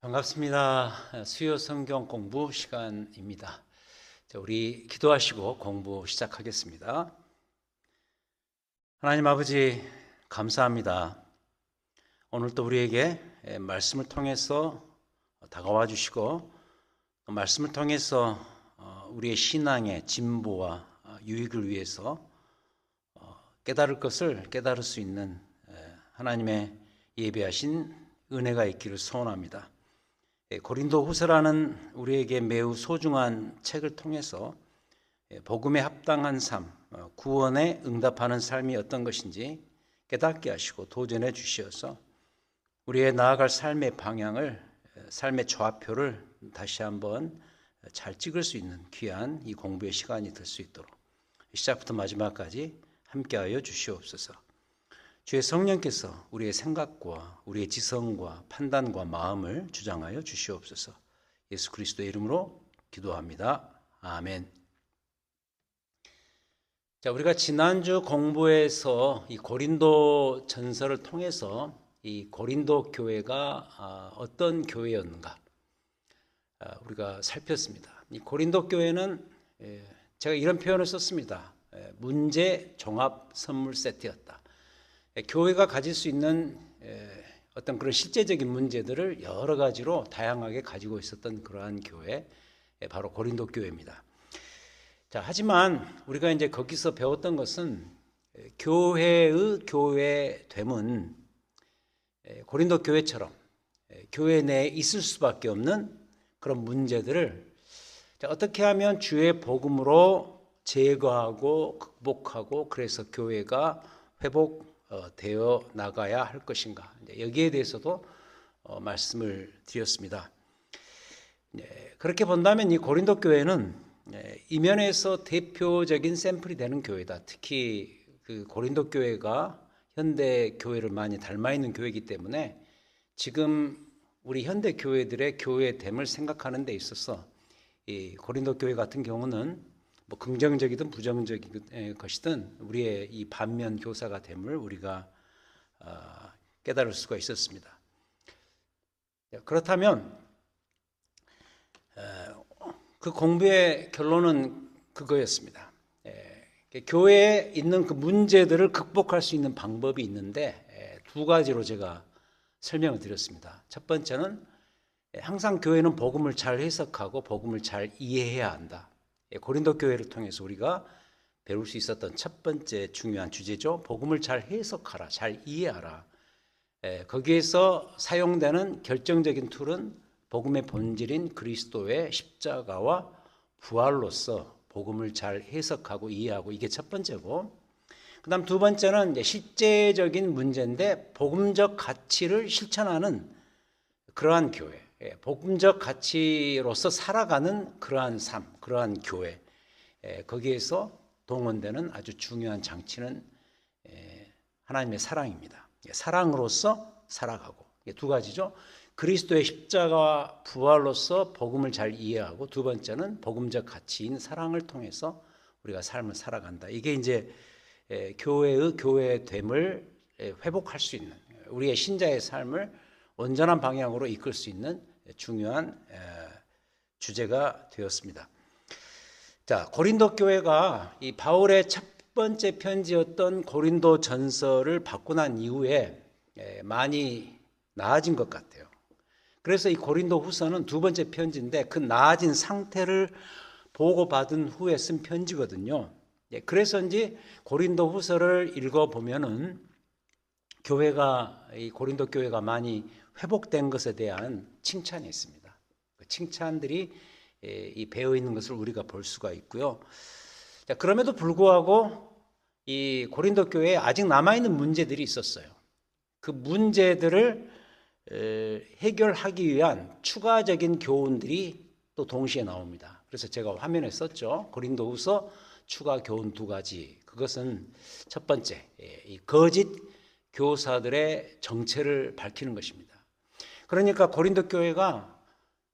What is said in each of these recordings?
반갑습니다. 수요 성경 공부 시간입니다. 자, 우리 기도하시고 공부 시작하겠습니다. 하나님 아버지, 감사합니다. 오늘 또 우리에게 말씀을 통해서 다가와 주시고, 말씀을 통해서 우리의 신앙의 진보와 유익을 위해서 깨달을 것을 깨달을 수 있는 하나님의 예배하신 은혜가 있기를 소원합니다. 고린도후서라는 우리에게 매우 소중한 책을 통해서 복음에 합당한 삶, 구원에 응답하는 삶이 어떤 것인지 깨닫게 하시고 도전해 주시어서 우리의 나아갈 삶의 방향을, 삶의 좌표를 다시 한번 잘 찍을 수 있는 귀한 이 공부의 시간이 될 수 있도록 시작부터 마지막까지 함께하여 주시옵소서. 주의 성령께서 우리의 생각과 우리의 지성과 판단과 마음을 주장하여 주시옵소서. 예수 그리스도의 이름으로 기도합니다. 아멘. 자, 우리가 지난주 공부에서 이 고린도 전서를 통해서 이 고린도 교회가 어떤 교회였는가 우리가 살폈습니다. 이 고린도 교회는 제가 이런 표현을 썼습니다. 문제 종합 선물 세트였다. 교회가 가질 수 있는 어떤 그런 실제적인 문제들을 여러 가지로 다양하게 가지고 있었던 그러한 교회, 바로 고린도 교회입니다. 자, 하지만 우리가 이제 거기서 배웠던 것은 교회의 교회됨은 고린도 교회처럼 교회 내에 있을 수밖에 없는 그런 문제들을 어떻게 하면 주의 복음으로 제거하고 극복하고 그래서 교회가 회복되어 나가야 할 것인가, 여기에 대해서도 말씀을 드렸습니다. 그렇게 본다면 이 고린도 교회는 이면에서 대표적인 샘플이 되는 교회다. 특히 그 고린도 교회가 현대 교회를 많이 닮아 있는 교회이기 때문에 지금 우리 현대 교회들의 교회됨을 생각하는 데 있어서 이 고린도 교회 같은 경우는 뭐 긍정적이든 부정적인 것이든 우리의 이 반면 교사가 됨을 우리가 깨달을 수가 있었습니다. 그렇다면 그 공부의 결론은 그거였습니다. 교회에 있는 그 문제들을 극복할 수 있는 방법이 있는데 두 가지로 제가 설명을 드렸습니다. 첫 번째는 항상 교회는 복음을 잘 해석하고 복음을 잘 이해해야 한다. 고린도 교회를 통해서 우리가 배울 수 있었던 첫 번째 중요한 주제죠. 복음을 잘 해석하라, 잘 이해하라. 거기에서 사용되는 결정적인 툴은 복음의 본질인 그리스도의 십자가와 부활로서 복음을 잘 해석하고 이해하고, 이게 첫 번째고, 그 다음 두 번째는 이제 실제적인 문제인데 복음적 가치를 실천하는 그러한 교회, 복음적 가치로서 살아가는 그러한 삶, 그러한 교회, 거기에서 동원되는 아주 중요한 장치는 하나님의 사랑입니다. 사랑으로서 살아가고, 두 가지죠. 그리스도의 십자가와 부활로서 복음을 잘 이해하고, 두 번째는 복음적 가치인 사랑을 통해서 우리가 삶을 살아간다. 이게 이제 교회의 교회됨을 회복할 수 있는, 우리의 신자의 삶을 온전한 방향으로 이끌 수 있는 중요한 주제가 되었습니다. 자, 고린도 교회가 이 바울의 첫 번째 편지였던 고린도 전서를 받고 난 이후에 많이 나아진 것 같아요. 그래서 이 고린도 후서는 두 번째 편지인데 그 나아진 상태를 보고받은 후에 쓴 편지거든요. 그래서인지 고린도 후서를 읽어보면은 교회가, 이 고린도 교회가 많이 회복된 것에 대한 칭찬이 있습니다. 그 칭찬들이 이 배어 있는 것을 우리가 볼 수가 있고요. 자, 그럼에도 불구하고 이 고린도 교회에 아직 남아있는 문제들이 있었어요. 그 문제들을 해결하기 위한 추가적인 교훈들이 또 동시에 나옵니다. 그래서 제가 화면에 썼죠. 고린도후서 추가 교훈 두 가지. 그것은 첫 번째, 이 거짓 교사들의 정체를 밝히는 것입니다. 그러니까 고린도 교회가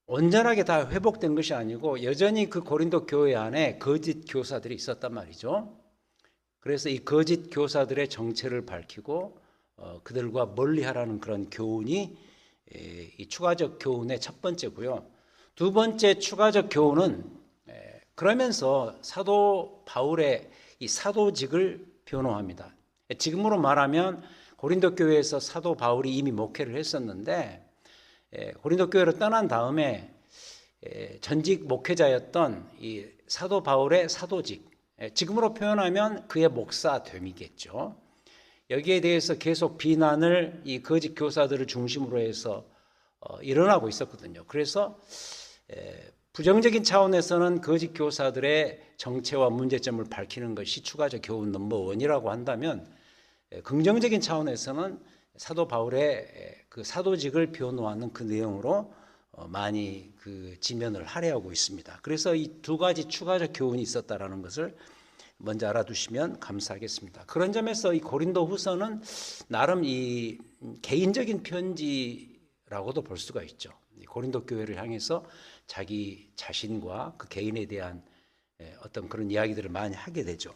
온전하게 다 회복된 것이 아니고 여전히 그 고린도 교회 안에 거짓 교사들이 있었단 말이죠. 그래서 이 거짓 교사들의 정체를 밝히고 그들과 멀리하라는 그런 교훈이 이 추가적 교훈의 첫 번째고요. 두 번째 추가적 교훈은 그러면서 사도 바울의 이 사도직을 변호합니다. 지금으로 말하면 고린도 교회에서 사도 바울이 이미 목회를 했었는데 고린도 교회를 떠난 다음에 전직 목회자였던 이 사도 바울의 사도직, 지금으로 표현하면 그의 목사됨이겠죠. 여기에 대해서 계속 비난을 이 거짓 교사들을 중심으로 해서 일어나고 있었거든요. 그래서 부정적인 차원에서는 거짓 교사들의 정체와 문제점을 밝히는 것이 추가적 교훈 넘버1이라고 한다면, 긍정적인 차원에서는 사도 바울의 그 사도직을 변호하는 그 내용으로 많이 그 지면을 할애하고 있습니다. 그래서 이 두 가지 추가적 교훈이 있었다라는 것을 먼저 알아두시면 감사하겠습니다. 그런 점에서 이 고린도 후서는 나름 이 개인적인 편지라고도 볼 수가 있죠. 고린도 교회를 향해서 자기 자신과 그 개인에 대한 어떤 그런 이야기들을 많이 하게 되죠.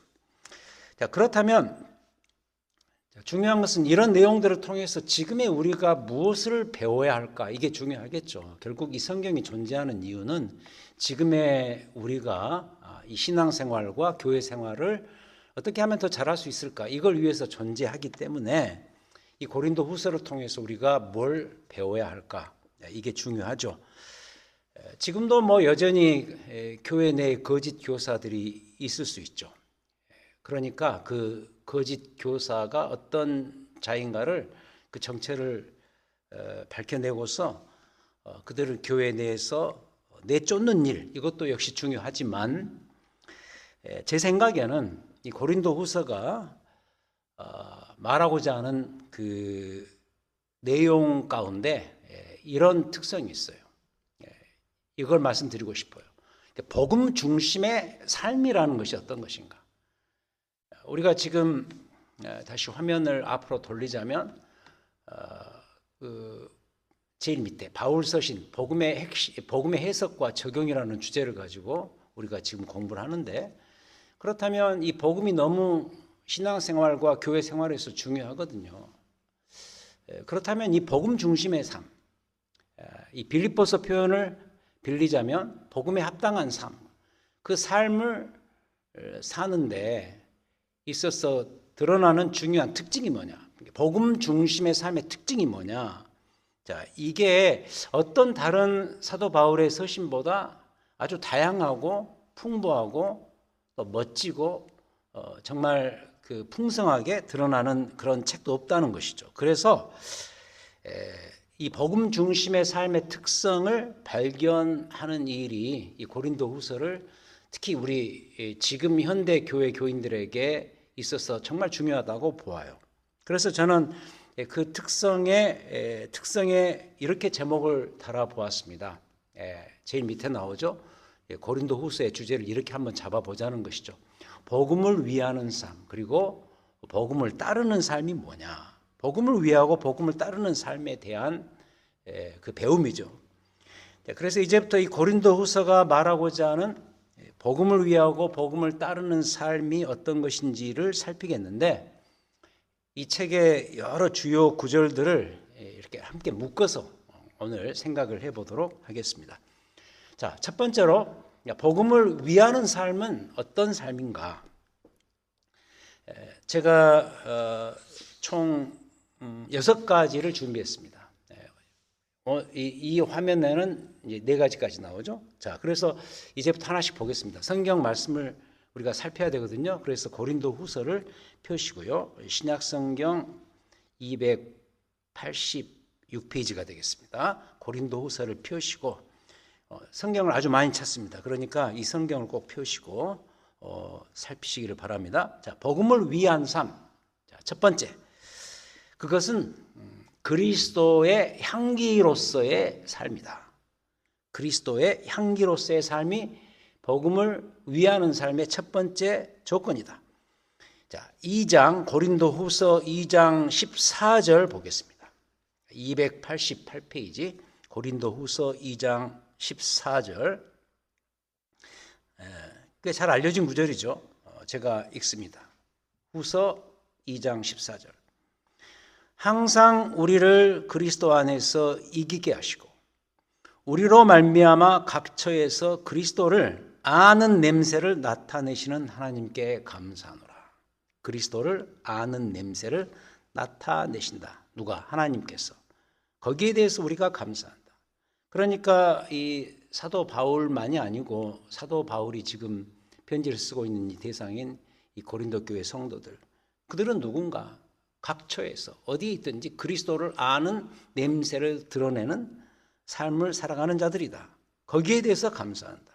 자, 그렇다면 중요한 것은 이런 내용들을 통해서 지금의 우리가 무엇을 배워야 할까? 이게 중요하겠죠. 결국 이 성경이 존재하는 이유는 지금의 우리가 이 신앙생활과 교회 생활을 어떻게 하면 더 잘할 수 있을까? 이걸 위해서 존재하기 때문에 이 고린도 후서를 통해서 우리가 뭘 배워야 할까? 이게 중요하죠. 지금도 뭐 여전히 교회 내에 거짓 교사들이 있을 수 있죠. 그러니까 그 거짓 교사가 어떤 자인가를 그 정체를 밝혀내고서 그들을 교회 내에서 내쫓는 일, 이것도 역시 중요하지만 제 생각에는 이 고린도 후서가 말하고자 하는 그 내용 가운데 이런 특성이 있어요. 이걸 말씀드리고 싶어요. 복음 중심의 삶이라는 것이 어떤 것인가? 우리가 지금 다시 화면을 앞으로 돌리자면 그 제일 밑에 바울 서신 복음의 핵심, 복음의 해석과 적용이라는 주제를 가지고 우리가 지금 공부를 하는데, 그렇다면 이 복음이 너무 신앙생활과 교회 생활에서 중요하거든요. 그렇다면 이 복음 중심의 삶, 이 빌립보서 표현을 빌리자면 복음에 합당한 삶, 그 삶을 사는데 있어서 드러나는 중요한 특징이 뭐냐? 복음 중심의 삶의 특징이 뭐냐? 자, 이게 어떤 다른 사도 바울의 서신보다 아주 다양하고 풍부하고 또 멋지고 정말 그 풍성하게 드러나는 그런 책도 없다는 것이죠. 그래서 이 복음 중심의 삶의 특성을 발견하는 일이 이 고린도 후서를 특히 우리 지금 현대 교회 교인들에게 있어서 정말 중요하다고 보아요. 그래서 저는 그 특성에 이렇게 제목을 달아보았습니다. 제일 밑에 나오죠. 고린도 후서의 주제를 이렇게 한번 잡아보자는 것이죠. 복음을 위하는 삶, 그리고 복음을 따르는 삶이 뭐냐. 복음을 위하고 복음을 따르는 삶에 대한 그 배움이죠. 그래서 이제부터 이 고린도 후서가 말하고자 하는 복음을 위하고 복음을 따르는 삶이 어떤 것인지를 살피겠는데, 이 책의 여러 주요 구절들을 이렇게 함께 묶어서 오늘 생각을 해보도록 하겠습니다. 자, 첫 번째로 복음을 위하는 삶은 어떤 삶인가? 제가 총 6가지를 준비했습니다. 이 화면에는 이제 4가지까지 나오죠. 자, 그래서 이제부터 하나씩 보겠습니다. 성경 말씀을 우리가 살펴야 되거든요. 그래서 고린도 후서를 펴시고요. 신약 성경 286페이지가 되겠습니다. 고린도 후서를 펴시고, 성경을 아주 많이 찾습니다. 그러니까 이 성경을 꼭 펴시고 살피시기를 바랍니다. 자, 복음을 위한 삶. 자, 첫 번째. 그것은 그리스도의 향기로서의 삶이다. 그리스도의 향기로서의 삶이 복음을 위하는 삶의 첫 번째 조건이다. 자, 2장 고린도 후서 2장 14절 보겠습니다. 288페이지 고린도 후서 2장 14절. 꽤 잘 알려진 구절이죠. 제가 읽습니다. 후서 2장 14절. 항상 우리를 그리스도 안에서 이기게 하시고 우리로 말미암아 각 처에서 그리스도를 아는 냄새를 나타내시는 하나님께 감사하노라. 그리스도를 아는 냄새를 나타내신다. 누가? 하나님께서. 거기에 대해서 우리가 감사한다. 그러니까 이 사도 바울만이 아니고 사도 바울이 지금 편지를 쓰고 있는 이 대상인 이 고린도 교회 성도들, 그들은 누군가 각 처에서 어디에 있든지 그리스도를 아는 냄새를 드러내는 삶을 살아가는 자들이다. 거기에 대해서 감사한다.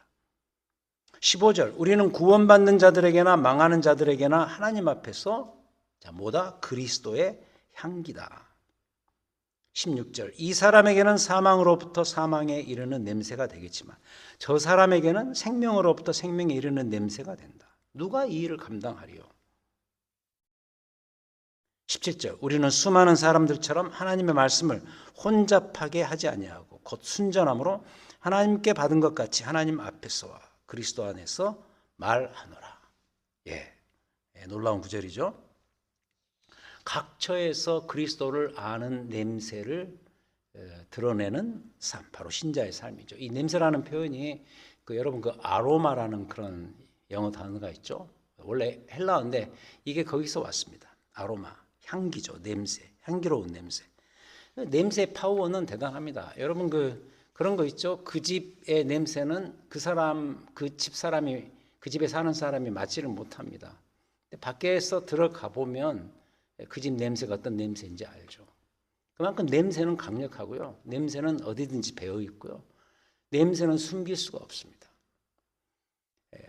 15절, 우리는 구원받는 자들에게나 망하는 자들에게나 하나님 앞에서 뭐다? 그리스도의 향기다. 16절, 이 사람에게는 사망으로부터 사망에 이르는 냄새가 되겠지만 저 사람에게는 생명으로부터 생명에 이르는 냄새가 된다. 누가 이 일을 감당하리요? 17절, 우리는 수많은 사람들처럼 하나님의 말씀을 혼잡하게 하지 아니하고 곧 순전함으로 하나님께 받은 것 같이 하나님 앞에서와 그리스도 안에서 말하노라. 놀라운 구절이죠. 각처에서 그리스도를 아는 냄새를 드러내는 삶, 바로 신자의 삶이죠. 이 냄새라는 표현이 여러분 아로마라는 그런 영어 단어가 있죠. 원래 헬라어인데 이게 거기서 왔습니다. 아로마, 향기죠. 냄새, 향기로운 냄새. 냄새의 파워는 대단합니다. 여러분 그런 거 있죠. 그 집의 냄새는 그 집 사람이, 그 집에 사는 사람이 맡지를 못합니다. 밖에서 들어가 보면 그 집 냄새가 어떤 냄새인지 알죠. 그만큼 냄새는 강력하고요. 냄새는 어디든지 배어 있고요. 냄새는 숨길 수가 없습니다.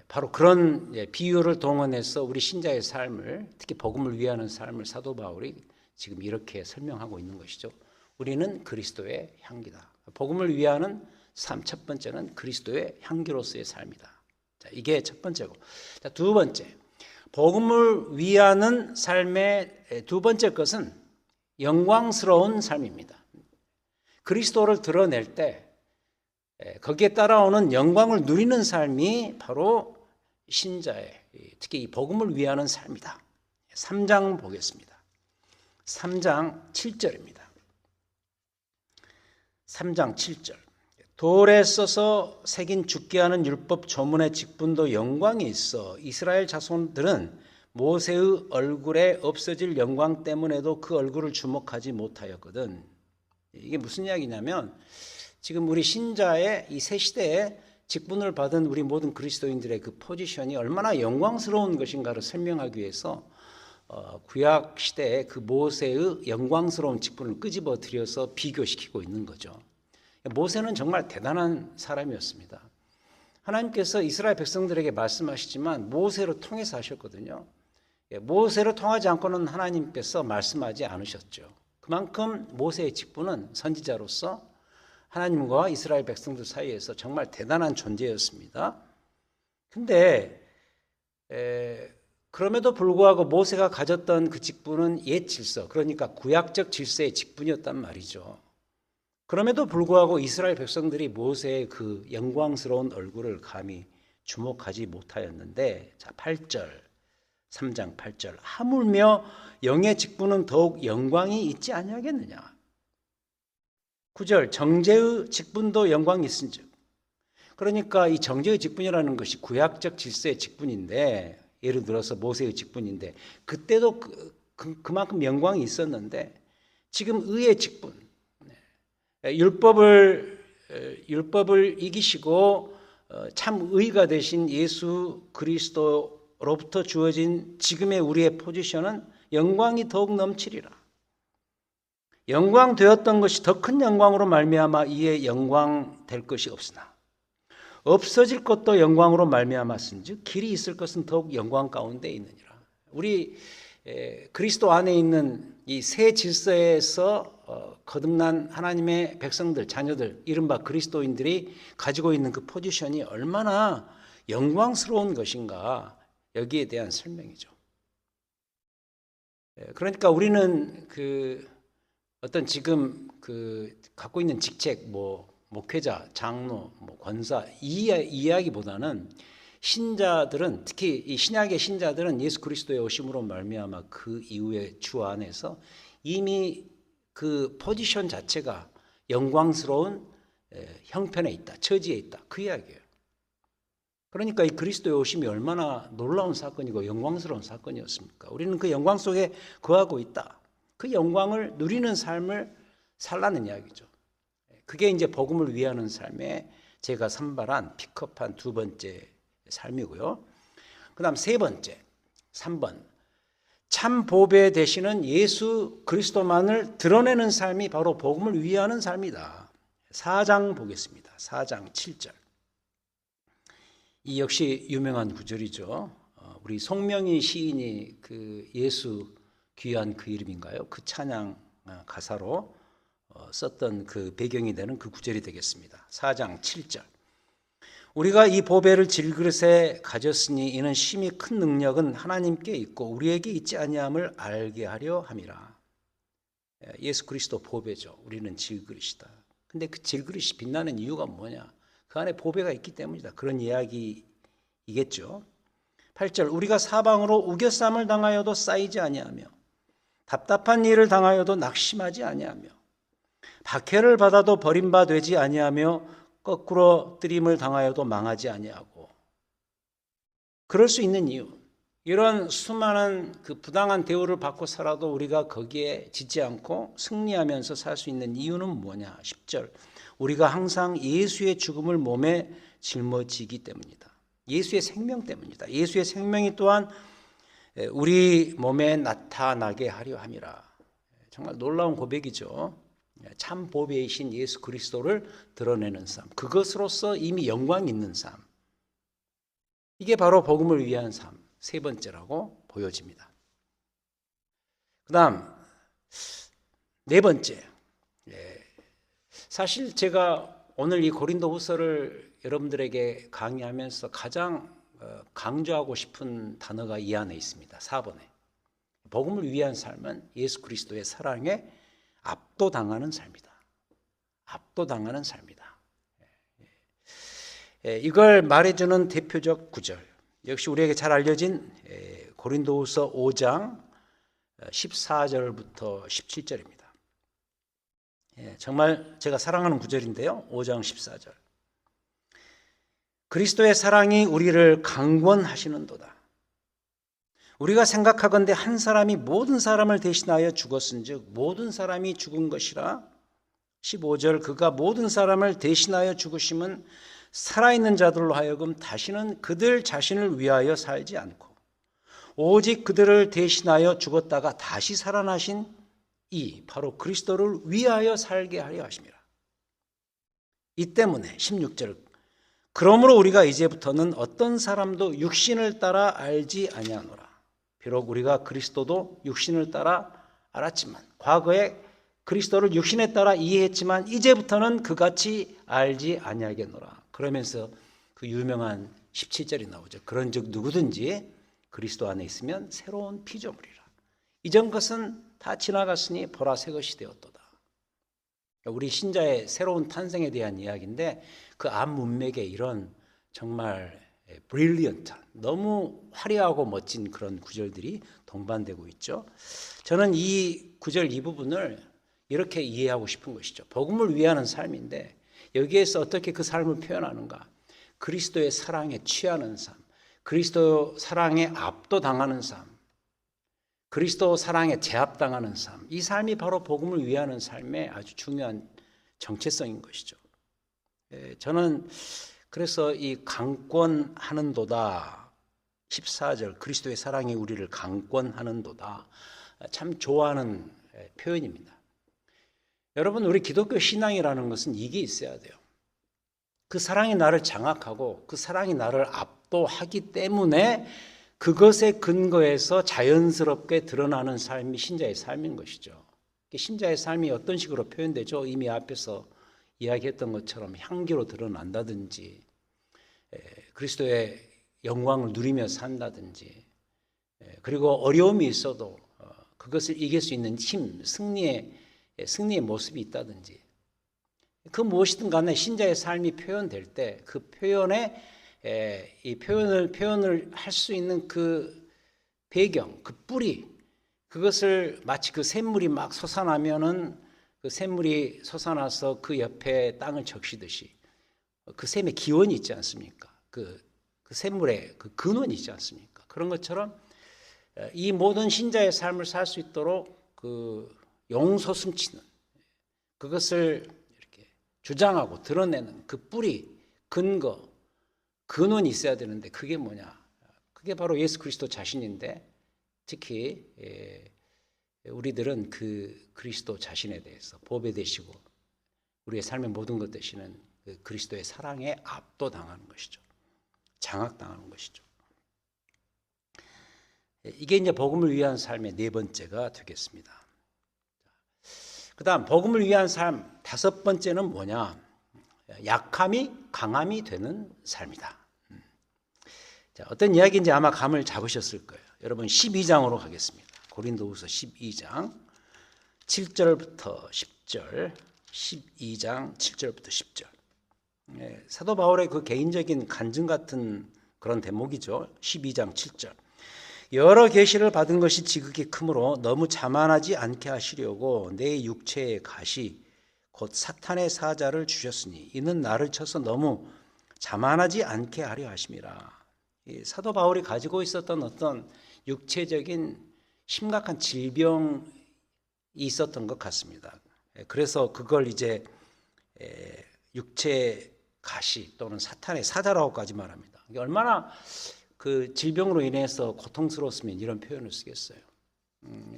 바로 그런 비유를 동원해서 우리 신자의 삶을, 특히 복음을 위하는 삶을 사도 바울이 지금 이렇게 설명하고 있는 것이죠. 우리는 그리스도의 향기다. 복음을 위하는 삶, 첫 번째는 그리스도의 향기로서의 삶이다. 자, 이게 첫 번째고. 자, 두 번째, 복음을 위하는 삶의 두 번째 것은 영광스러운 삶입니다. 그리스도를 드러낼 때 거기에 따라오는 영광을 누리는 삶이 바로 신자의, 특히 이 복음을 위하는 삶이다. 3장 보겠습니다. 3장 7절입니다. 3장 7절. 돌에 써서 새긴 죽게 하는 율법 조문의 직분도 영광이 있어 이스라엘 자손들은 모세의 얼굴에 없어질 영광 때문에도 그 얼굴을 주목하지 못하였거든. 이게 무슨 이야기냐면 지금 우리 신자의 이 새 시대에 직분을 받은 우리 모든 그리스도인들의 그 포지션이 얼마나 영광스러운 것인가를 설명하기 위해서 구약 시대의 그 모세의 영광스러운 직분을 끄집어 들여서 비교시키고 있는 거죠. 모세는 정말 대단한 사람이었습니다. 하나님께서 이스라엘 백성들에게 말씀하시지만 모세를 통해서 하셨거든요. 모세를 통하지 않고는 하나님께서 말씀하지 않으셨죠. 그만큼 모세의 직분은 선지자로서 하나님과 이스라엘 백성들 사이에서 정말 대단한 존재였습니다. 근데 그럼에도 불구하고 모세가 가졌던 그 직분은 옛 질서, 그러니까 구약적 질서의 직분이었단 말이죠. 그럼에도 불구하고 이스라엘 백성들이 모세의 그 영광스러운 얼굴을 감히 주목하지 못하였는데, 자, 8절, 3장 8절. 하물며 영의 직분은 더욱 영광이 있지 아니하겠느냐. 9절. 정죄의 직분도 영광이 있은즉. 그러니까 이 정죄의 직분이라는 것이 구약적 질서의 직분인데, 예를 들어서 모세의 직분인데 그때도 그만큼 영광이 있었는데 지금 의의 직분, 율법을 이기시고 참 의가 되신 예수 그리스도로부터 주어진 지금의 우리의 포지션은 영광이 더욱 넘치리라. 영광 되었던 것이 더 큰 영광으로 말미암아 이에 영광 될 것이 없으나 없어질 것도 영광으로 말미암았은즉 길이 있을 것은 더욱 영광 가운데 있느니라. 우리 그리스도 안에 있는 이 새 질서에서 거듭난 하나님의 백성들, 자녀들, 이른바 그리스도인들이 가지고 있는 그 포지션이 얼마나 영광스러운 것인가, 여기에 대한 설명이죠. 그러니까 우리는 어떤 지금 갖고 있는 직책, 목회자, 장로, 권사, 이 이야기보다는 신자들은, 특히 이 신약의 신자들은 예수 그리스도의 오심으로 말미암아 그 이후에 주 안에서 이미 그 포지션 자체가 영광스러운 형편에 있다, 처지에 있다, 그 이야기예요. 그러니까 이 그리스도의 오심이 얼마나 놀라운 사건이고 영광스러운 사건이었습니까? 우리는 그 영광 속에 거하고 있다. 그 영광을 누리는 삶을 살라는 이야기죠. 그게 이제 복음을 위하는 삶에 제가 선발한 픽업한 두 번째 삶이고요. 그 다음 세 번째, 3번. 참 보배 되시는 예수 그리스도만을 드러내는 삶이 바로 복음을 위하는 삶이다. 4장 보겠습니다. 4장 7절. 이 역시 유명한 구절이죠. 우리 송명희 시인이 그 예수 귀한 그 이름인가요? 그 찬양 가사로 썼던 그 배경이 되는 그 구절이 되겠습니다. 4장 7절. 우리가 이 보배를 질그릇에 가졌으니 이는 심히 큰 능력은 하나님께 있고 우리에게 있지 아니함을 알게 하려 함이라. 예수 그리스도 보배죠. 우리는 질그릇이다. 근데 그 질그릇이 빛나는 이유가 뭐냐? 그 안에 보배가 있기 때문이다. 그런 이야기이겠죠. 8절. 우리가 사방으로 우겨쌈을 당하여도 쌓이지 아니하며 답답한 일을 당하여도 낙심하지 아니하며 박해를 받아도 버림받지 아니하며 거꾸로 뜨림을 당하여도 망하지 아니하고. 그럴 수 있는 이유, 이런 수많은 그 부당한 대우를 받고 살아도 우리가 거기에 지지 않고 승리하면서 살 수 있는 이유는 뭐냐? 10절. 우리가 항상 예수의 죽음을 몸에 짊어지기 때문이다. 예수의 생명 때문이다. 예수의 생명이 또한 우리 몸에 나타나게 하려 함이라. 정말 놀라운 고백이죠. 참 보배이신 예수 그리스도를 드러내는 삶, 그것으로서 이미 영광 있는 삶, 이게 바로 복음을 위한 삶, 세 번째라고 보여집니다. 그 다음 네 번째, 사실 제가 오늘 이 고린도후서를 여러분들에게 강의하면서 가장 강조하고 싶은 단어가 이 안에 있습니다. 4번에 복음을 위한 삶은 예수 그리스도의 사랑에 압도당하는 삶이다. 압도당하는 삶이다. 이걸 말해주는 대표적 구절, 역시 우리에게 잘 알려진 고린도후서 5장 14절부터 17절입니다. 정말 제가 사랑하는 구절인데요. 5장 14절. 그리스도의 사랑이 우리를 강권하시는도다. 우리가 생각하건대 한 사람이 모든 사람을 대신하여 죽었은즉 모든 사람이 죽은 것이라. 15절. 그가 모든 사람을 대신하여 죽으심은 살아있는 자들로 하여금 다시는 그들 자신을 위하여 살지 않고 오직 그들을 대신하여 죽었다가 다시 살아나신 이 바로 그리스도를 위하여 살게 하려 하심이라. 이 때문에 16절. 그러므로 우리가 이제부터는 어떤 사람도 육신을 따라 알지 아니하노라. 비록 우리가 그리스도도 육신을 따라 알았지만, 과거에 그리스도를 육신에 따라 이해했지만 이제부터는 그같이 알지 아니하겠노라. 그러면서 그 유명한 17절이 나오죠. 그런즉 누구든지 그리스도 안에 있으면 새로운 피조물이라. 이전 것은 다 지나갔으니 보라 새 것이 되었도다. 우리 신자의 새로운 탄생에 대한 이야기인데 그 앞 문맥에 이런 정말 브릴리언트한, 너무 화려하고 멋진 그런 구절들이 동반되고 있죠. 저는 이 구절 이 부분을 이렇게 이해하고 싶은 것이죠. 복음을 위하는 삶인데 여기에서 어떻게 그 삶을 표현하는가? 그리스도의 사랑에 취하는 삶, 그리스도 사랑에 압도당하는 삶, 그리스도 사랑에 제압당하는 삶, 이 삶이 바로 복음을 위하는 삶의 아주 중요한 정체성인 것이죠. 저는 그래서 이 강권하는도다, 14절 그리스도의 사랑이 우리를 강권하는도다, 참 좋아하는 표현입니다. 여러분, 우리 기독교 신앙이라는 것은 이게 있어야 돼요. 그 사랑이 나를 장악하고 그 사랑이 나를 압도하기 때문에 그것에 근거해서 자연스럽게 드러나는 삶이 신자의 삶인 것이죠. 신자의 삶이 어떤 식으로 표현되죠? 이미 앞에서 이야기했던 것처럼 향기로 드러난다든지, 그리스도의 영광을 누리며 산다든지, 그리고 어려움이 있어도 그것을 이길 수 있는 힘, 승리의 모습이 있다든지, 그 무엇이든 간에 신자의 삶이 표현될 때 그 표현에 이 표현을 할 수 있는 그 배경, 그 뿌리, 그것을 마치 그 샘물이 막 솟아나면은 그 샘물이 솟아나서 그 옆에 땅을 적시듯이 그 샘의 기원이 있지 않습니까? 그 샘물의 그 근원이 있지 않습니까? 그런 것처럼 이 모든 신자의 삶을 살 수 있도록 그 용솟음치는 그것을 이렇게 주장하고 드러내는 그 뿌리, 근거, 근원이 있어야 되는데 그게 뭐냐? 그게 바로 예수 그리스도 자신인데 특히 우리들은 그 그리스도 자신에 대해서 보배되시고 우리의 삶의 모든 것 되시는 그 그리스도의 사랑에 압도당하는 것이죠. 장악당하는 것이죠. 이게 이제 복음을 위한 삶의 네 번째가 되겠습니다. 그 다음 복음을 위한 삶 다섯 번째는 뭐냐? 약함이 강함이 되는 삶이다. 자, 어떤 이야기인지 아마 감을 잡으셨을 거예요. 여러분 12장으로 가겠습니다. 고린도후서 12장 7절부터 10절 12장 7절부터 10절 사도 바울의 그 개인적인 간증 같은 그런 대목이죠. 12장 7절 여러 계시를 받은 것이 지극히 크므로 너무 자만하지 않게 하시려고 내 육체의 가시 곧 사탄의 사자를 주셨으니 이는 나를 쳐서 너무 자만하지 않게 하려 하심이라. 사도 바울이 가지고 있었던 어떤 육체적인 심각한 질병이 있었던 것 같습니다. 그래서 그걸 이제 육체 가시 또는 사탄의 사자라고까지 말합니다. 얼마나 그 질병으로 인해서 고통스러웠으면 이런 표현을 쓰겠어요.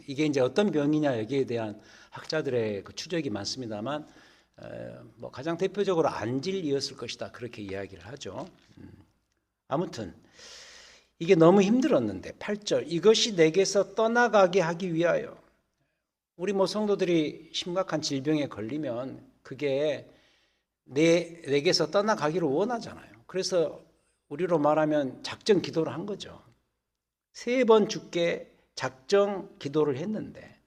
이게 이제 어떤 병이냐 여기에 대한 학자들의 그 추적이 많습니다만 뭐 가장 대표적으로 안질이었을 것이다 그렇게 이야기를 하죠. 아무튼 이게 너무 힘들었는데 8절 이것이 내게서 떠나가게 하기 위하여 우리 뭐 성도들이 심각한 질병에 걸리면 그게 내게서 떠나가기를 원하잖아요. 그래서 우리로 말하면 작정 기도를 한 거죠. 3번 죽게 작정 기도를 했는데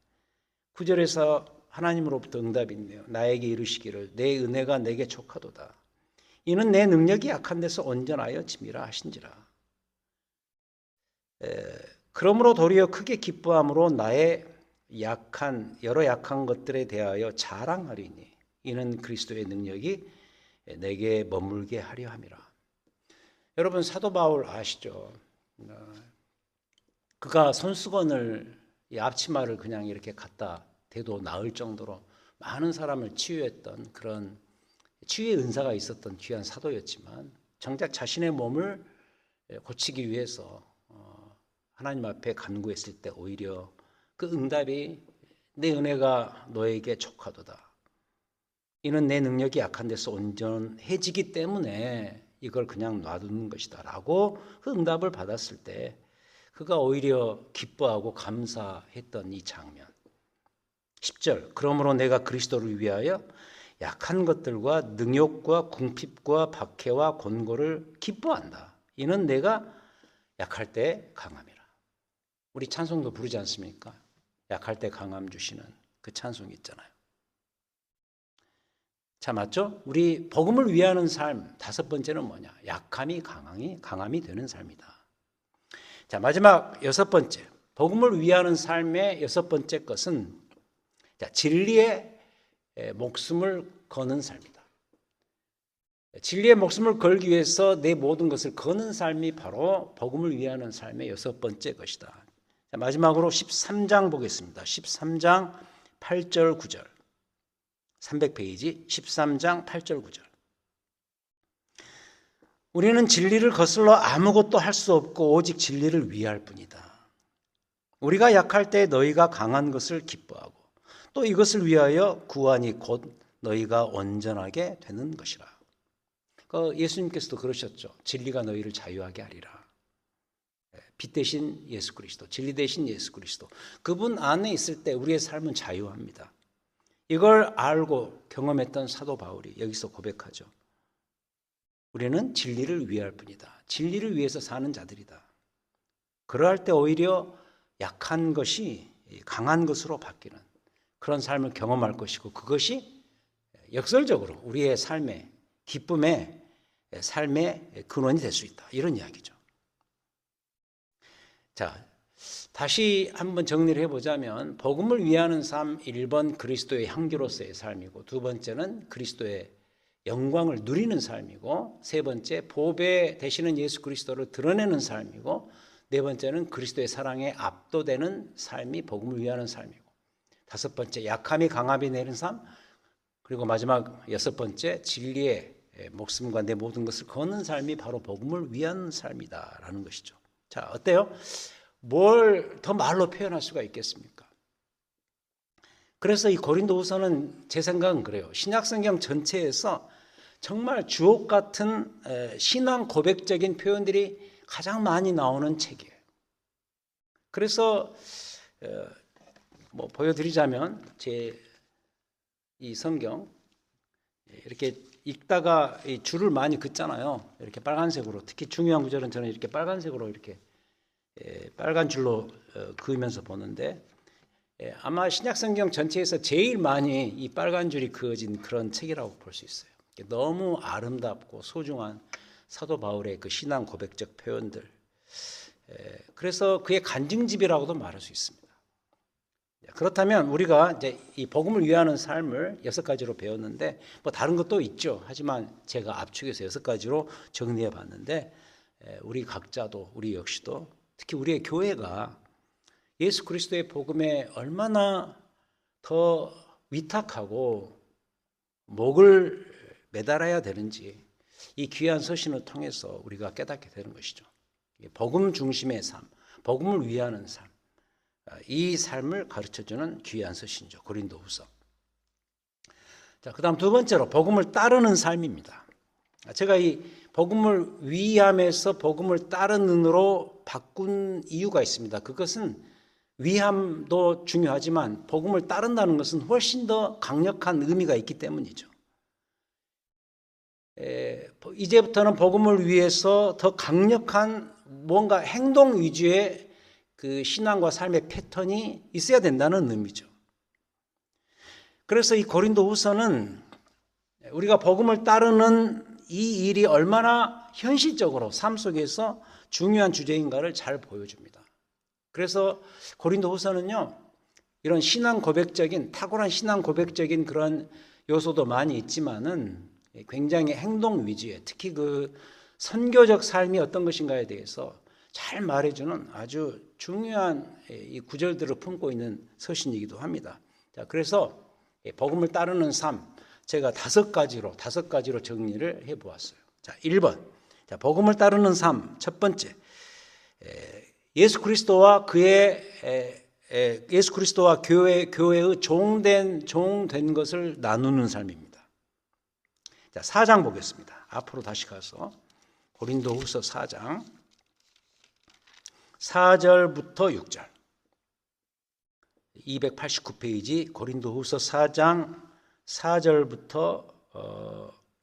9절에서 하나님으로부터 응답이 있네요. 나에게 이르시기를 내 은혜가 내게 족하도다. 이는 내 능력이 약한 데서 온전하여 짐이라 하신지라. 그러므로 도리어 크게 기뻐함으로 나의 여러 약한 것들에 대하여 자랑하리니 이는 그리스도의 능력이 내게 머물게 하려 함이라. 여러분 사도 바울 아시죠? 그가 손수건을 이 앞치마를 그냥 이렇게 갖다 대도 나을 정도로 많은 사람을 치유했던 그런 치유의 은사가 있었던 귀한 사도였지만 정작 자신의 몸을 고치기 위해서 하나님 앞에 간구했을 때 오히려 그 응답이 내 은혜가 너에게 족하도다. 이는 내 능력이 약한 데서 온전해지기 때문에 이걸 그냥 놔두는 것이다 라고 그 응답을 받았을 때 그가 오히려 기뻐하고 감사했던 이 장면. 10절 그러므로 내가 그리스도를 위하여 약한 것들과 능욕과 궁핍과 박해와 곤고를 기뻐한다. 이는 내가 약할 때 강함이라. 우리 찬송도 부르지 않습니까? 약할 때 강함 주시는 그 찬송이 있잖아요. 자, 맞죠? 우리 복음을 위하는 삶 다섯 번째는 뭐냐? 약함이 강함이 되는 삶이다. 자, 마지막 여섯 번째. 복음을 위하는 삶의 여섯 번째 것은 진리의 목숨을 거는 삶이다. 진리의 목숨을 걸기 위해서 내 모든 것을 거는 삶이 바로 복음을 위하는 삶의 여섯 번째 것이다. 자, 마지막으로 13장 보겠습니다. 13장 8절 9절 300페이지 13장 8절 9절 우리는 진리를 거슬러 아무것도 할 수 없고 오직 진리를 위할 뿐이다. 우리가 약할 때 너희가 강한 것을 기뻐하고 또 이것을 위하여 구하니 곧 너희가 온전하게 되는 것이라. 예수님께서도 그러셨죠. 진리가 너희를 자유하게 하리라. 빛 대신 예수 그리스도, 진리 대신 예수 그리스도. 그분 안에 있을 때 우리의 삶은 자유합니다. 이걸 알고 경험했던 사도 바울이 여기서 고백하죠. 우리는 진리를 위할 뿐이다. 진리를 위해서 사는 자들이다. 그러할 때 오히려 약한 것이 강한 것으로 바뀌는 그런 삶을 경험할 것이고 그것이 역설적으로 우리의 삶의 기쁨의 삶의 근원이 될 수 있다. 이런 이야기죠. 자, 다시 한번 정리를 해보자면 복음을 위하는 삶 1번 그리스도의 향기로서의 삶이고, 두 번째는 그리스도의 영광을 누리는 삶이고, 세 번째 보배 되시는 예수 그리스도를 드러내는 삶이고, 네 번째는 그리스도의 사랑에 압도되는 삶이 복음을 위하는 삶이고, 다섯 번째 약함이 강함이 내는 삶, 그리고 마지막 여섯 번째 진리의 목숨과 내 모든 것을 거는 삶이 바로 복음을 위한 삶이다라는 것이죠. 자, 어때요? 뭘 더 말로 표현할 수가 있겠습니까? 그래서 이 고린도후서는 제 생각은 그래요. 신약성경 전체에서 정말 주옥 같은 신앙 고백적인 표현들이 가장 많이 나오는 책이에요. 그래서 뭐 보여드리자면 제 이 성경 이렇게 읽다가 이 줄을 많이 긋잖아요. 이렇게 빨간색으로, 특히 중요한 구절은 저는 이렇게 빨간색으로 이렇게 빨간 줄로 그으면서 보는데, 아마 신약성경 전체에서 제일 많이 이 빨간 줄이 그어진 그런 책이라고 볼 수 있어요. 너무 아름답고 소중한 사도 바울의 그 신앙 고백적 표현들, 그래서 그의 간증집이라고도 말할 수 있습니다. 그렇다면 우리가 이제 이 복음을 위하는 삶을 6가지로 배웠는데, 뭐 다른 것도 있죠. 하지만 제가 압축해서 6가지로 정리해 봤는데, 우리 각자도, 우리 역시도, 특히 우리의 교회가 예수 그리스도의 복음에 얼마나 더 위탁하고 목을 매달아야 되는지 이 귀한 서신을 통해서 우리가 깨닫게 되는 것이죠. 복음 중심의 삶, 복음을 위하는 삶, 이 삶을 가르쳐주는 귀한 서신이죠. 고린도후서. 자, 그다음 두 번째로 복음을 따르는 삶입니다. 제가 이 복음을 위함에서 복음을 따르는으로 바꾼 이유가 있습니다. 그것은 위함도 중요하지만 복음을 따른다는 것은 훨씬 더 강력한 의미가 있기 때문이죠. 이제부터는 복음을 위해서 더 강력한 뭔가 행동 위주의 그 신앙과 삶의 패턴이 있어야 된다는 의미죠. 그래서 이 고린도후서는 우리가 복음을 따르는 이 일이 얼마나 현실적으로 삶 속에서 중요한 주제인가를 잘 보여줍니다. 그래서 고린도후서는요, 이런 신앙 고백적인, 탁월한 신앙 고백적인 그런 요소도 많이 있지만은 굉장히 행동 위주의, 특히 그 선교적 삶이 어떤 것인가에 대해서 잘 말해주는 아주 중요한 이 구절들을 품고 있는 서신이기도 합니다. 자, 그래서 복음을 따르는 삶, 제가 5가지로 정리를 해보았어요. 자, 1번. 자, 복음을 따르는 삶, 첫 번째. 예수 그리스도와 교회의 종된 것을 나누는 삶입니다. 자, 4장 보겠습니다. 앞으로 다시 가서 고린도후서 4장 4절부터 6절. 289페이지 고린도후서 4장 4절부터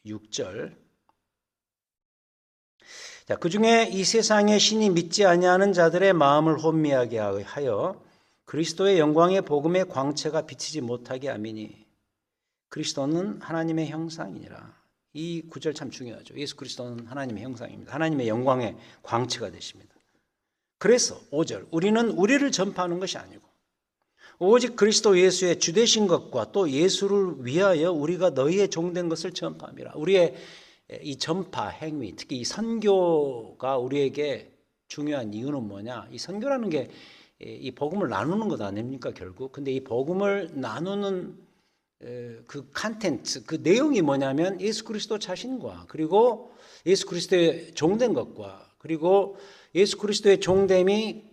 6절. 자, 그중에 이 세상의 신이 믿지 아니하는 자들의 마음을 혼미하게 하여 그리스도의 영광의 복음의 광채가 비치지 못하게 하미니 그리스도는 하나님의 형상이니라. 이 구절 참 중요하죠. 예수 그리스도는 하나님의 형상입니다. 하나님의 영광의 광채가 되십니다. 그래서 5절, 우리는 우리를 전파하는 것이 아니고 오직 그리스도 예수의 주되신 것과 또 예수를 위하여 우리가 너희의 종된 것을 전파함이라. 우리의 이 전파 행위, 특히 이 선교가 우리에게 중요한 이유는 뭐냐? 이 선교라는 게 이 복음을 나누는 것 아닙니까, 결국? 근데 이 복음을 나누는 그 컨텐츠, 그 내용이 뭐냐면 예수 그리스도 자신과, 그리고 예수 그리스도의 종된 것과, 그리고 예수 그리스도의 종됨이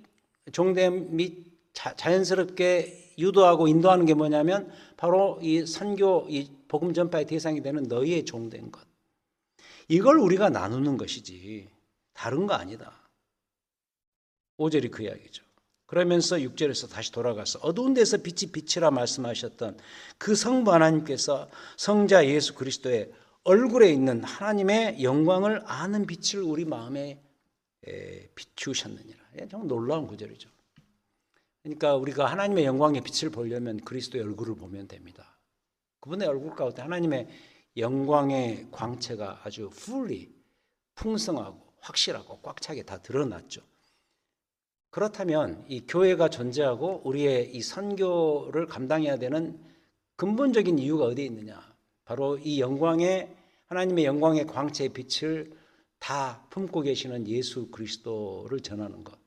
자연스럽게 유도하고 인도하는 게 뭐냐면 바로 이 선교, 이 복음 전파의 대상이 되는 너희의 종된 것. 이걸 우리가 나누는 것이지 다른 거 아니다. 5절이 그 이야기죠. 그러면서 6절에서 다시 돌아가서 어두운 데서 빛이 빛이라 말씀하셨던 그 성부 하나님께서 성자 예수 그리스도의 얼굴에 있는 하나님의 영광을 아는 빛을 우리 마음에 비추셨느니라. 정말 놀라운 구절이죠. 그러니까 우리가 하나님의 영광의 빛을 보려면 그리스도의 얼굴을 보면 됩니다. 그분의 얼굴 가운데 하나님의 영광의 광채가 아주 fully 풍성하고 확실하고 꽉 차게 다 드러났죠. 그렇다면 이 교회가 존재하고 우리의 이 선교를 감당해야 되는 근본적인 이유가 어디에 있느냐? 바로 이 영광의 하나님의 영광의 광채의 빛을 다 품고 계시는 예수 그리스도를 전하는 것.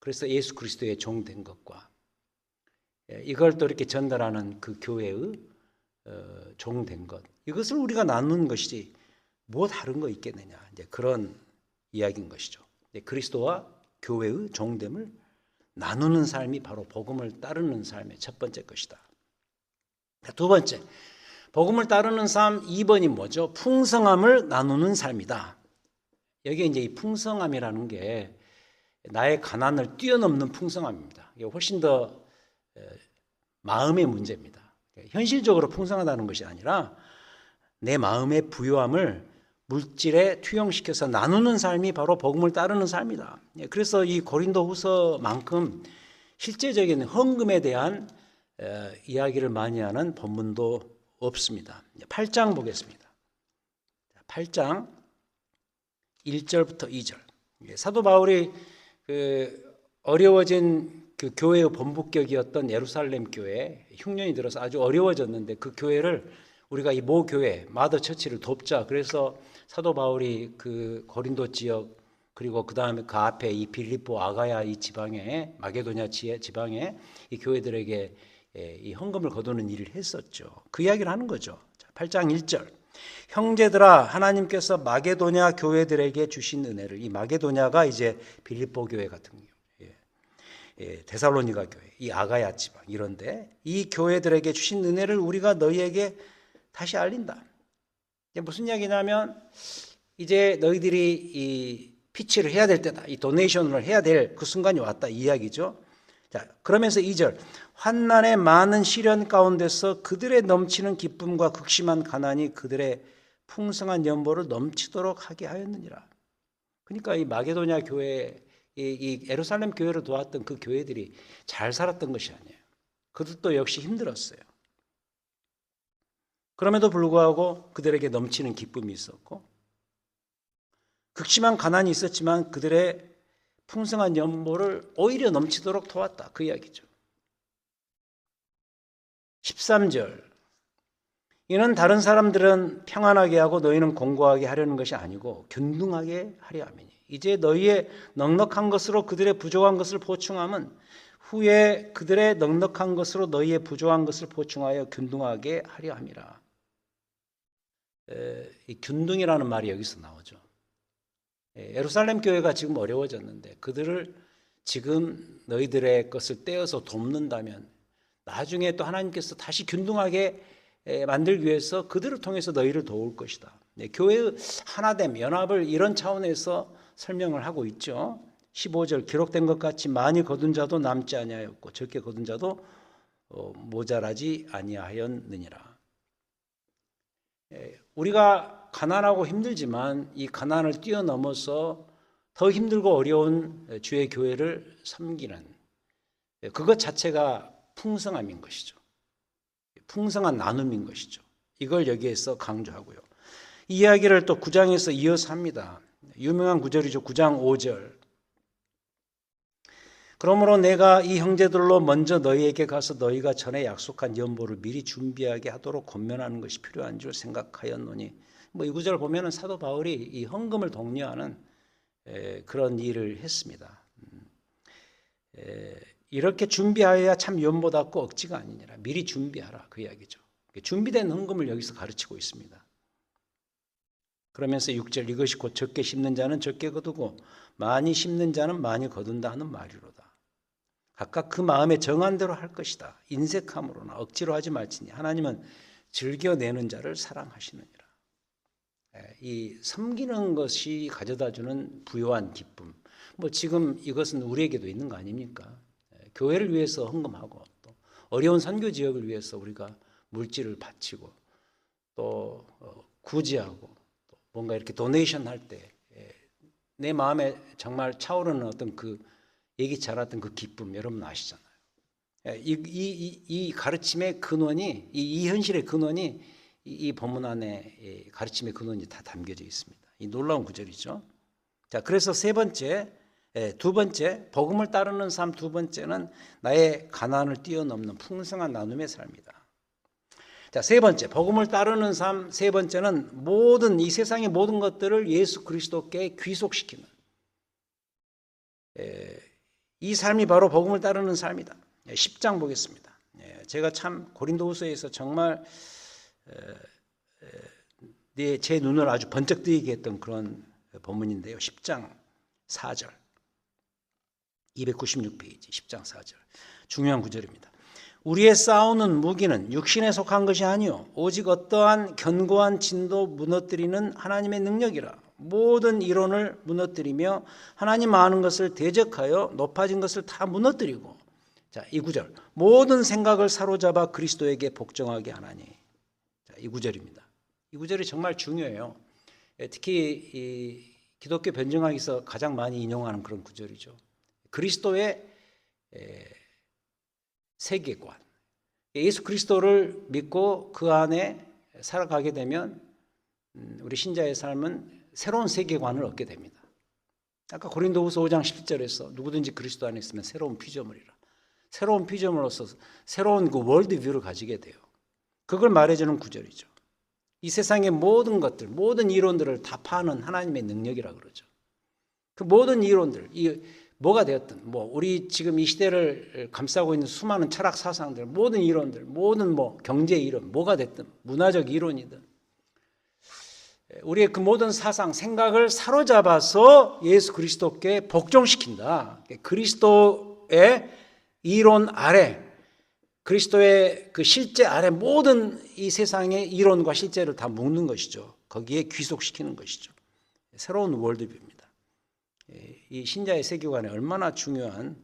그래서 예수 그리스도의 종 된 것과 이걸 또 이렇게 전달하는 그 교회의 종 된 것. 이것을 우리가 나누는 것이지 뭐 다른 거 있겠느냐. 이제 그런 이야기인 것이죠. 그리스도와 교회의 종됨을 나누는 삶이 바로 복음을 따르는 삶의 첫 번째 것이다. 두 번째, 복음을 따르는 삶 2번이 뭐죠? 풍성함을 나누는 삶이다. 여기에 이제 이 풍성함이라는 게 나의 가난을 뛰어넘는 풍성함입니다. 이게 훨씬 더 마음의 문제입니다. 현실적으로 풍성하다는 것이 아니라 내 마음의 부요함을 물질에 투영시켜서 나누는 삶이 바로 복음을 따르는 삶이다. 그래서 이 고린도후서만큼 실제적인 헌금에 대한 이야기를 많이 하는 본문도 없습니다. 8장 보겠습니다. 8장 1절부터 2절. 사도 바울이 그 어려워진 그 교회의 본부격이었던 예루살렘 교회 흉년이 들어서 아주 어려워졌는데 그 교회를 우리가 이 모 교회 마더 처치를 돕자. 그래서 사도 바울이 그 고린도 지역 그리고 그 다음에 그 앞에 이 빌립보 아가야 이 지방에 마게도냐 지방에 이 교회들에게 이 헌금을 거두는 일을 했었죠. 그 이야기를 하는 거죠. 8장 1절. 형제들아 하나님께서 마게도냐 교회들에게 주신 은혜를, 이 마게도냐가 이제 빌립보 교회 같은 경우, 데살로니가 교회, 이 아가야 지방 이런데 이 교회들에게 주신 은혜를 우리가 너희에게 다시 알린다. 이게 무슨 이야기냐면 이제 너희들이 이 피치를 해야 될 때다. 이 도네이션을 해야 될 그 순간이 왔다 이 이야기죠. 자, 그러면서 2절. 환난의 많은 시련 가운데서 그들의 넘치는 기쁨과 극심한 가난이 그들의 풍성한 연보를 넘치도록 하게 하였느니라. 그러니까 이 마게도냐 교회, 이 예루살렘 교회를 도왔던 그 교회들이 잘 살았던 것이 아니에요. 그들도 역시 힘들었어요. 그럼에도 불구하고 그들에게 넘치는 기쁨이 있었고 극심한 가난이 있었지만 그들의 풍성한 연보를 오히려 넘치도록 도왔다. 그 이야기죠. 13절. 이는 다른 사람들은 평안하게 하고 너희는 공고하게 하려는 것이 아니고 균등하게 하려 함이니 이제 너희의 넉넉한 것으로 그들의 부족한 것을 보충함은 후에 그들의 넉넉한 것으로 너희의 부족한 것을 보충하여 균등하게 하려 함이라. 이 균등이라는 말이 여기서 나오죠. 예루살렘 교회가 지금 어려워졌는데 그들을 지금 너희들의 것을 떼어서 돕는다면 나중에 또 하나님께서 다시 균등하게 만들기 위해서 그들을 통해서 너희를 도울 것이다. 교회의 하나됨, 연합을 이런 차원에서 설명을 하고 있죠. 15절 기록된 것 같이 많이 거둔 자도 남지 아니하였고 적게 거둔 자도 모자라지 아니하였느니라. 우리가 가난하고 힘들지만 이 가난을 뛰어넘어서 더 힘들고 어려운 주의 교회를 섬기는 그것 자체가 풍성함인 것이죠. 풍성한 나눔인 것이죠. 이걸 여기에서 강조하고요. 이 이야기를 또 9장에서 이어서 합니다. 유명한 구절이죠. 9장 5절. 그러므로 내가 이 형제들로 먼저 너희에게 가서 너희가 전에 약속한 연보를 미리 준비하게 하도록 권면하는 것이 필요한 줄 생각하였노니 이 구절 보면은 사도 바울이 이 헌금을 독려하는 그런 일을 했습니다. 이렇게 준비하여야 참 연보답고 억지가 아니니라. 미리 준비하라 그 이야기죠. 준비된 헌금을 여기서 가르치고 있습니다. 그러면서 6절 이것이 곧 적게 심는 자는 적게 거두고 많이 심는 자는 많이 거둔다 하는 말이로다. 각각 그 마음에 정한 대로 할 것이다. 인색함으로나 억지로 하지 말지니 하나님은 즐겨내는 자를 사랑하시느니라. 이 섬기는 것이 가져다주는 부요한 기쁨. 지금 이것은 우리에게도 있는 거 아닙니까? 교회를 위해서 헌금하고 또 어려운 선교 지역을 위해서 우리가 물질을 바치고 또 구제하고 또 뭔가 이렇게 도네이션 할 때 내 마음에 정말 차오르는 어떤 그 예기치 않았던 그 기쁨 여러분 아시잖아요. 이 가르침의 근원이 이 현실의 근원이 이 본문 안에 가르침의 근원이 다 담겨져 있습니다. 이 놀라운 구절이죠. 자, 그래서 세 번째 두 번째, 복음을 따르는 삶 두 번째는 나의 가난을 뛰어넘는 풍성한 나눔의 삶이다. 자, 세 번째, 복음을 따르는 삶 세 번째는 모든 이 세상의 모든 것들을 예수 그리스도께 귀속시키는 이 삶이 바로 복음을 따르는 삶이다. 10장 보겠습니다. 제가 참 고린도후서에서 정말 제 눈을 아주 번쩍 뜨이게 했던 그런 본문인데요. 10장 4절 296페이지 10장 4절 중요한 구절입니다. 우리의 싸우는 무기는 육신에 속한 것이 아니요 오직 어떠한 견고한 진도 무너뜨리는 하나님의 능력이라. 모든 이론을 무너뜨리며 하나님 아는 것을 대적하여 높아진 것을 다 무너뜨리고. 자, 이 구절 모든 생각을 사로잡아 그리스도에게 복종하게 하나니. 자, 이 구절입니다. 이 구절이 정말 중요해요. 특히 이 기독교 변증학에서 가장 많이 인용하는 그런 구절이죠. 그리스도의 세계관, 예수 그리스도를 믿고 그 안에 살아가게 되면 우리 신자의 삶은 새로운 세계관을 얻게 됩니다. 아까 고린도후서 5장 10절에서 누구든지 그리스도 안에 있으면 새로운 피조물이라. 새로운 피조물로서 새로운 그 월드뷰를 가지게 돼요. 그걸 말해주는 구절이죠. 이 세상의 모든 것들, 모든 이론들을 다 파는 하나님의 능력이라 그러죠. 그 모든 이론들, 뭐가 되었든, 우리 지금 이 시대를 감싸고 있는 수많은 철학 사상들, 모든 이론들, 모든 경제 이론, 뭐가 됐든, 문화적 이론이든, 우리의 그 모든 사상, 생각을 사로잡아서 예수 그리스도께 복종시킨다. 그리스도의 이론 아래, 그리스도의 그 실제 아래 모든 이 세상의 이론과 실제를 다 묶는 것이죠. 거기에 귀속시키는 것이죠. 새로운 월드뷰입니다. 이 신자의 세계관에 얼마나 중요한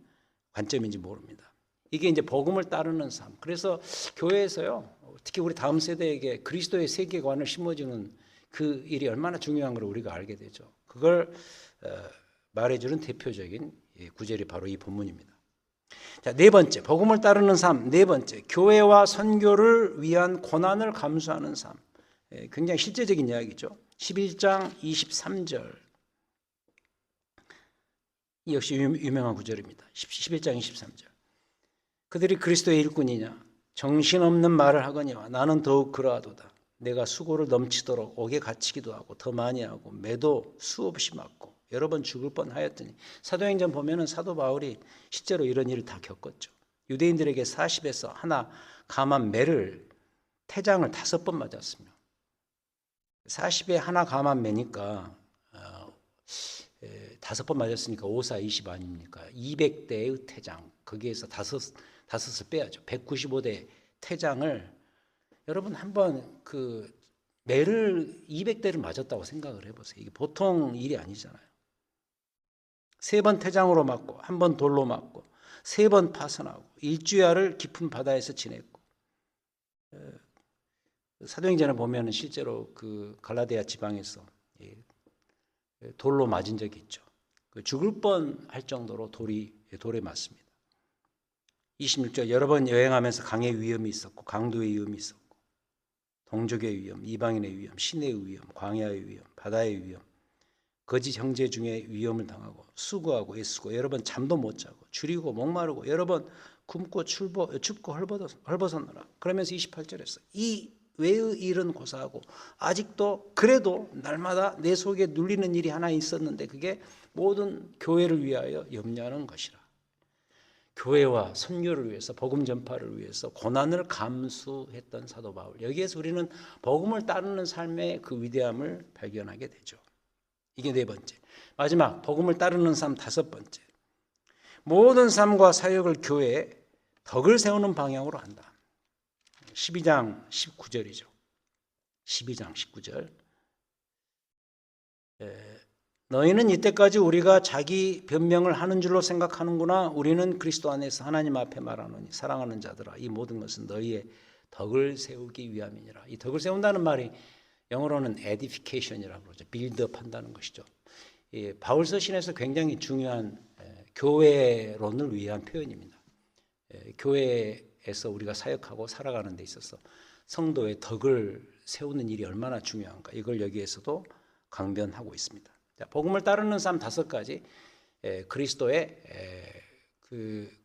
관점인지 모릅니다. 이게 이제 복음을 따르는 삶. 그래서 교회에서요, 특히 우리 다음 세대에게 그리스도의 세계관을 심어주는 그 일이 얼마나 중요한 걸 우리가 알게 되죠. 그걸 말해주는 대표적인 구절이 바로 이 본문입니다. 자, 네 번째, 복음을 따르는 삶. 네 번째, 교회와 선교를 위한 고난을 감수하는 삶. 굉장히 실제적인 이야기죠. 11장 23절. 이 역시 유명한 구절입니다. 11장 23절. 그들이 그리스도의 일꾼이냐? 정신없는 말을 하거니와 나는 더욱 그러하도다. 내가 수고를 넘치도록 옥에 갇히기도 하고 더 많이 하고 매도 수없이 맞고 여러 번 죽을 뻔하였더니. 사도행전 보면은 사도 바울이 실제로 이런 일을 다 겪었죠. 유대인들에게 40에서 하나 감한 매를 태장을 5번 맞았으며 40에 하나 감한 매니까 5번 맞았으니까 5, 4, 20 아닙니까? 200대의 태장, 거기에서 다섯을 빼야죠. 195대 태장을 여러분 한번 그 매를 200대를 맞았다고 생각을 해보세요. 이게 보통 일이 아니잖아요. 3번 태장으로 맞고 1번 돌로 맞고 3번 파선하고 일주야를 깊은 바다에서 지냈고. 사도행전에 보면은 실제로 그 갈라디아 지방에서 돌로 맞은 적이 있죠. 죽을 뻔할 정도로 돌에 맞습니다. 26절 여러 번 여행하면서 강의 위험이 있었고 강도의 위험이 있었고 동족의 위험, 이방인의 위험, 신의 위험, 광야의 위험, 바다의 위험, 거짓 형제 중에 위험을 당하고 수고하고 애쓰고 여러 번 잠도 못 자고 줄이고 목마르고 여러 번 굶고 춥고 헐벗었노라. 그러면서 28절에서 이 외의 일은 고사하고 아직도 그래도 날마다 내 속에 눌리는 일이 하나 있었는데 그게 모든 교회를 위하여 염려하는 것이라. 교회와 선교를 위해서 복음 전파를 위해서 고난을 감수했던 사도 바울. 여기에서 우리는 복음을 따르는 삶의 그 위대함을 발견하게 되죠. 이게 네 번째. 마지막 복음을 따르는 삶 다섯 번째. 모든 삶과 사역을 교회에 덕을 세우는 방향으로 한다. 12장 19절이죠. 12장 19절. 너희는 이때까지 우리가 자기 변명을 하는 줄로 생각하는구나. 우리는 그리스도 안에서 하나님 앞에 말하노니 사랑하는 자들아 이 모든 것은 너희의 덕을 세우기 위함이니라. 이 덕을 세운다는 말이 영어로는 edification이라고 그러죠. 빌드업 한다는 것이죠. 바울 서신에서 굉장히 중요한 교회론을 위한 표현입니다. 교회에서 우리가 사역하고 살아가는 데 있어서 성도의 덕을 세우는 일이 얼마나 중요한가 이걸 여기에서도 강변하고 있습니다. 자, 복음을 따르는 삶 5가지.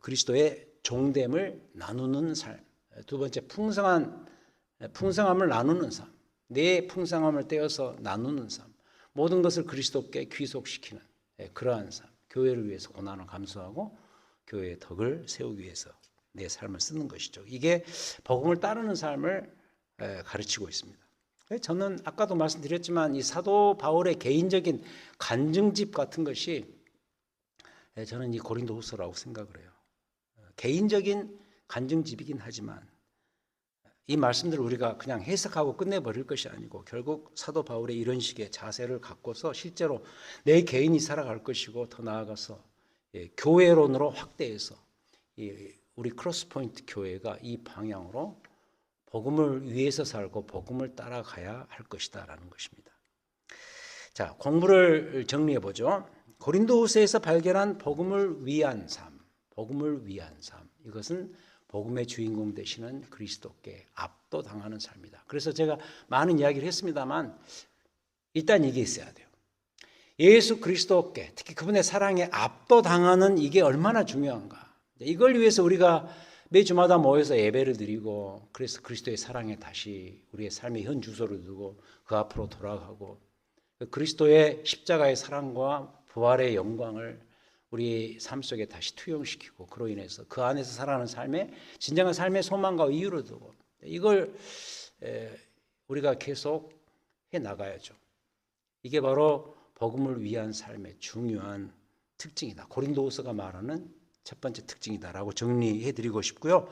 그리스도의 종됨을 나누는 삶. 두 번째, 풍성함을 나누는 삶. 내 풍성함을 떼어서 나누는 삶. 모든 것을 그리스도께 귀속시키는 그러한 삶. 교회를 위해서 고난을 감수하고 교회의 덕을 세우기 위해서 내 삶을 쓰는 것이죠. 이게 복음을 따르는 삶을 가르치고 있습니다. 저는 아까도 말씀드렸지만 이 사도 바울의 개인적인 간증집 같은 것이 저는 이 고린도후서라고 생각을 해요. 개인적인 간증집이긴 하지만 이 말씀들을 우리가 그냥 해석하고 끝내버릴 것이 아니고 결국 사도 바울의 이런 식의 자세를 갖고서 실제로 내 개인이 살아갈 것이고 더 나아가서 교회론으로 확대해서 우리 크로스포인트 교회가 이 방향으로 복음을 위해서 살고 복음을 따라가야 할 것이다라는 것입니다. 자, 공부를 정리해 보죠. 고린도후서에서 발견한 복음을 위한 삶, 복음을 위한 삶. 이것은 복음의 주인공 되시는 그리스도께 압도당하는 삶이다. 그래서 제가 많은 이야기를 했습니다만 일단 이게 있어야 돼요. 예수 그리스도께, 특히 그분의 사랑에 압도당하는 이게 얼마나 중요한가. 이걸 위해서 우리가 매주마다 모여서 예배를 드리고 그래서 그리스도의 사랑에 다시 우리의 삶의 현 주소를 두고 그 앞으로 돌아가고 그리스도의 십자가의 사랑과 부활의 영광을 우리 삶 속에 다시 투영시키고 그로 인해서 그 안에서 살아가는 삶의 진정한 삶의 소망과 이유를 두고 이걸 우리가 계속 해 나가야죠. 이게 바로 복음을 위한 삶의 중요한 특징이다. 고린도후서가 말하는 첫 번째 특징이다라고 정리해 드리고 싶고요.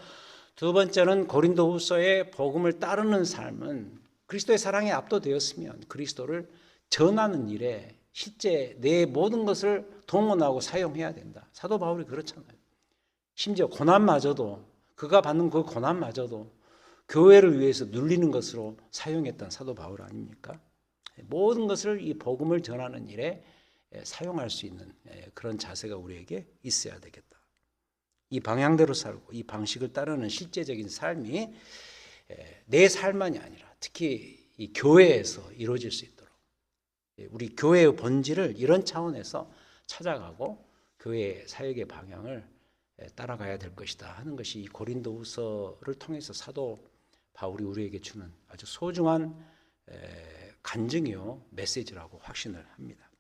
두 번째는 고린도후서의 복음을 따르는 삶은 그리스도의 사랑에 압도되었으면 그리스도를 전하는 일에 실제 내 모든 것을 동원하고 사용해야 된다. 사도 바울이 그렇잖아요. 심지어 고난마저도 그가 받는 그 고난마저도 교회를 위해서 눌리는 것으로 사용했던 사도 바울 아닙니까? 모든 것을 이 복음을 전하는 일에 사용할 수 있는 그런 자세가 우리에게 있어야 되겠다. 이 방향대로 살고 이 방식을 따르는 실제적인 삶이 내 삶만이 아니라 특히 이 교회에서 이루어질 수 있도록 우리 교회의 본질을 이런 차원에서 찾아가고 교회의 사역의 방향을 따라가야 될 것이다 하는 것이 이 고린도후서를 통해서 사도 바울이 우리에게 주는 아주 소중한 간증이요 메시지라고 확신을 합니다.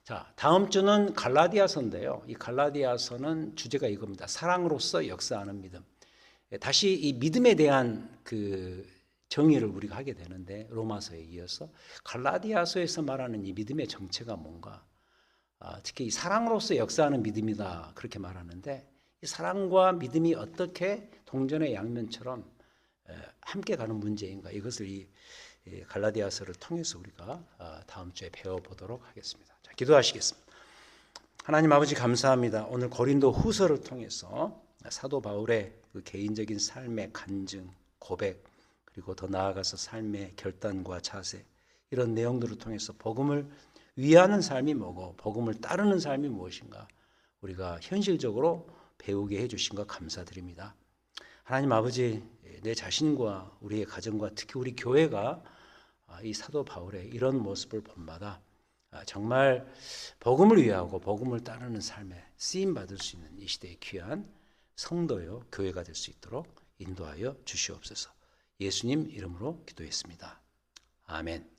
자, 다음 주는 갈라디아서인데요. 이 갈라디아서는 주제가 이겁니다. 사랑으로서 역사하는 믿음. 다시 이 믿음에 대한 그 정의를 우리가 하게 되는데 로마서에 이어서 갈라디아서에서 말하는 이 믿음의 정체가 뭔가 특히 이 사랑으로서 역사하는 믿음이다 그렇게 말하는데 이 사랑과 믿음이 어떻게 동전의 양면처럼 함께 가는 문제인가 이것을 이 갈라디아서를 통해서 우리가 다음 주에 배워보도록 하겠습니다. 자, 기도하시겠습니다. 하나님 아버지 감사합니다. 오늘 고린도 후서를 통해서 사도 바울의 그 개인적인 삶의 간증, 고백 그리고 더 나아가서 삶의 결단과 자세 이런 내용들을 통해서 복음을 위하는 삶이 뭐고 복음을 따르는 삶이 무엇인가 우리가 현실적으로 배우게 해주신 것 감사드립니다. 하나님 아버지 내 자신과 우리의 가정과 특히 우리 교회가 이 사도 바울의 이런 모습을 본마다 정말 복음을 위하고 복음을 따르는 삶에 쓰임받을 수 있는 이 시대의 귀한 성도요 교회가 될 수 있도록 인도하여 주시옵소서. 예수님 이름으로 기도했습니다. 아멘.